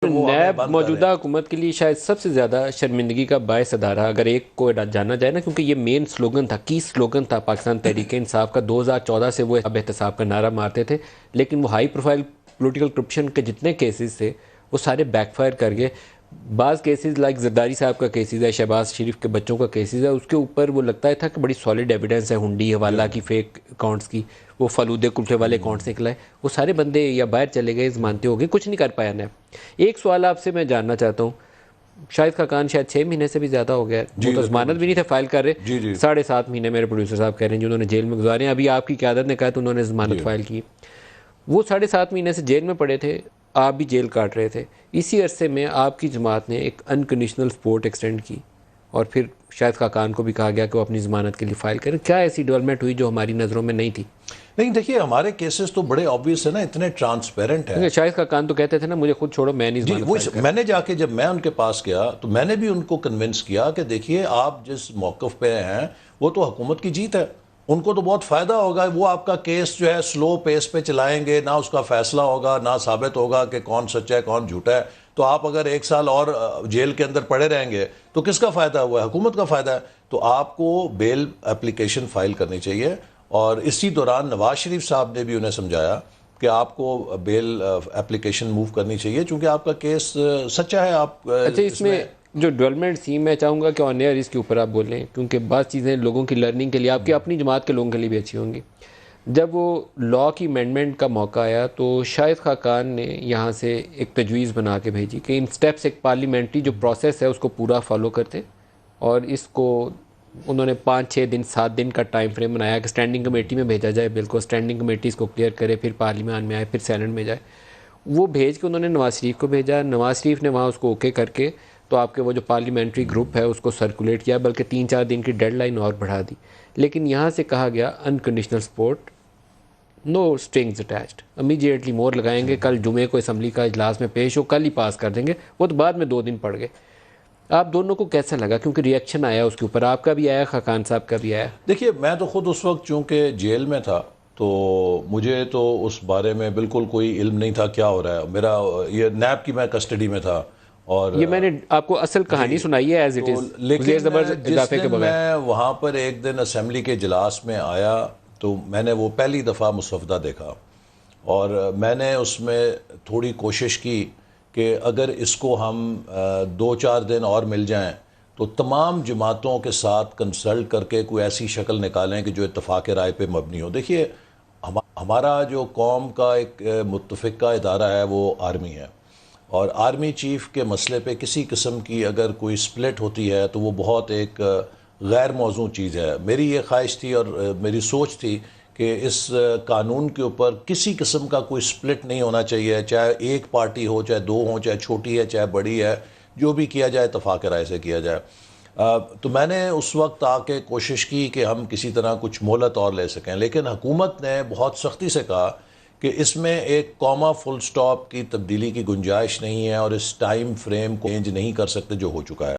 NAB موجودہ حکومت کے لیے شاید سب سے زیادہ شرمندگی کا باعث ادارہ اگر ایک کو جانا جائے نا، کیونکہ یہ مین سلوگن تھا، کی سلوگن تھا پاکستان تحریک انصاف کا 2014 سے وہ احتساب کا نعرہ مارتے تھے، لیکن وہ ہائی پروفائل پولیٹیکل کرپشن کے جتنے کیسز تھے وہ سارے بیک فائر کر گئے۔ بعض کیسز لائک زرداری صاحب کا کیسز ہے، شہباز شریف کے بچوں کا کیسز ہے، اس کے اوپر وہ لگتا تھا کہ بڑی سالڈ ایویڈنس ہے، ہنڈی حوالہ کی فیک اکاؤنٹس کی، وہ فلودے کلفے والے اکاؤنٹس نکلائے، وہ سارے بندے یا باہر چلے گئے، ضمانتیں ہو گئی، کچھ نہیں کر پایا نیب۔ ایک سوال آپ سے میں جاننا چاہتا ہوں، شاہد خاقان شاید 6 مہینے سے بھی زیادہ ہو گیا ہے، وہ تو ضمانت بھی نہیں تھے فائل کر رہے، 7.5 مہینے میرے پروڈیوسر صاحب کہہ رہے ہیں جو انہوں نے جیل میں گزارے ہیں، ابھی آپ کی قیادت نے کہا تو انہوں نے ضمانت فائل کی، وہ 7.5 مہینے سے جیل میں پڑے تھے، آپ بھی جیل کاٹ رہے تھے، اسی عرصے میں آپ کی جماعت نے ایک انکنڈیشنل سپورٹ ایکسٹینڈ کی اور پھر شاہد خاقان کو بھی کہا گیا کہ وہ اپنی ضمانت کے لیے فائل کریں۔ کیا ایسی ڈیولپمنٹ ہوئی جو ہماری نظروں میں نہیں تھی؟ نہیں دیکھیے، ہمارے کیسز تو بڑے آبویس ہے نا، اتنے ٹرانسپیرنٹ ہیں۔ شاہد خاقان تو کہتے تھے نا مجھے خود چھوڑو، میں نہیں ضمانت فائل کرتا۔ میں نے جا کے جب میں ان کے پاس گیا تو میں نے بھی ان کو کنونس کیا کہ دیکھیے آپ جس موقف پہ ہیں وہ تو حکومت کی جیت ہے، ان کو تو بہت فائدہ ہوگا، وہ آپ کا کیس جو ہے سلو پیس پہ چلائیں گے، نہ اس کا فیصلہ ہوگا، نہ ثابت ہوگا کہ کون سچا ہے کون جھوٹا ہے، تو آپ اگر 1 سال اور جیل کے اندر پڑے رہیں گے تو کس کا فائدہ ہوا ہے؟ حکومت کا فائدہ ہے۔ تو آپ کو بیل اپلیکیشن فائل کرنی چاہیے، اور اسی دوران نواز شریف صاحب نے بھی انہیں سمجھایا کہ آپ کو بیل اپلیکیشن موو کرنی چاہیے چونکہ آپ کا کیس سچا ہے۔ آپ اچھا، اس میں جو ڈیولپمنٹ تھی میں چاہوں گا کہ آن ایئر اس کے اوپر آپ بولیں، کیونکہ بعض چیزیں لوگوں کی لرننگ کے لیے، آپ کی اپنی جماعت کے لوگوں کے لیے بھی اچھی ہوں گی۔ جب وہ لا کی امینڈمنٹ کا موقع آیا تو شاہد خاقان نے یہاں سے ایک تجویز بنا کے بھیجی کہ ان سٹیپس ایک پارلیمنٹری جو پروسیس ہے اس کو پورا فالو کرتے، اور اس کو انہوں نے 5-6 دن 7 دن کا ٹائم فریم بنایا کہ سٹینڈنگ کمیٹی میں بھیجا جائے، بالکل سٹینڈنگ کمیٹی اس کو کلیئر کرے، پھر پارلیمان میں آئے، پھر سینٹ میں جائے۔ وہ بھیج کے انہوں نے نواز شریف کو بھیجا، نواز شریف نے وہاں اس کو اوکے کر کے تو آپ کے وہ جو پارلیمنٹری گروپ ہے اس کو سرکولیٹ کیا، بلکہ 3-4 دن کی ڈیڈ لائن اور بڑھا دی، لیکن یہاں سے کہا گیا انکنڈیشنل سپورٹ، نو اسٹرنگز اٹیچڈ، امیجیٹلی مور لگائیں گے، کل جمعے کو اسمبلی کا اجلاس میں پیش ہو، کل ہی پاس کر دیں گے، وہ تو بعد میں 2 دن پڑ گئے۔ آپ دونوں کو کیسا لگا؟ کیونکہ ری ایکشن آیا اس کے اوپر، آپ کا بھی آیا، خاقان صاحب کا بھی آیا۔ دیکھیے، میں تو خود اس وقت چونکہ جیل میں تھا تو مجھے تو اس بارے میں بالکل کوئی علم نہیں تھا کیا ہو رہا ہے، میرا یہ نیب کی میں کسٹڈی میں تھا، اور یہ میں نے آپ کو اصل کہانی سنائی ہے ایز اٹ از، لیکن جس دن میں وہاں پر ایک دن اسمبلی کے اجلاس میں آیا تو میں نے وہ پہلی دفعہ مسودہ دیکھا، اور میں نے اس میں تھوڑی کوشش کی کہ اگر اس کو ہم 2-4 دن اور مل جائیں تو تمام جماعتوں کے ساتھ کنسلٹ کر کے کوئی ایسی شکل نکالیں کہ جو اتفاق رائے پہ مبنی ہو۔ دیکھیے، ہمارا جو قوم کا ایک متفقہ ادارہ ہے وہ آرمی ہے، اور آرمی چیف کے مسئلے پہ کسی قسم کی اگر کوئی سپلٹ ہوتی ہے تو وہ بہت ایک غیر موزوں چیز ہے۔ میری یہ خواہش تھی اور میری سوچ تھی کہ اس قانون کے اوپر کسی قسم کا کوئی سپلٹ نہیں ہونا چاہیے، چاہے ایک پارٹی ہو، چاہے 2 ہوں، چاہے چھوٹی ہے چاہے بڑی ہے، جو بھی کیا جائے اتفاق رائے سے کیا جائے۔ تو میں نے اس وقت آ کے کوشش کی کہ ہم کسی طرح کچھ مہلت اور لے سکیں، لیکن حکومت نے بہت سختی سے کہا کہ اس میں ایک کوما فل سٹاپ کی تبدیلی کی گنجائش نہیں ہے، اور اس ٹائم فریم کو چینج نہیں کر سکتے جو ہو چکا ہے۔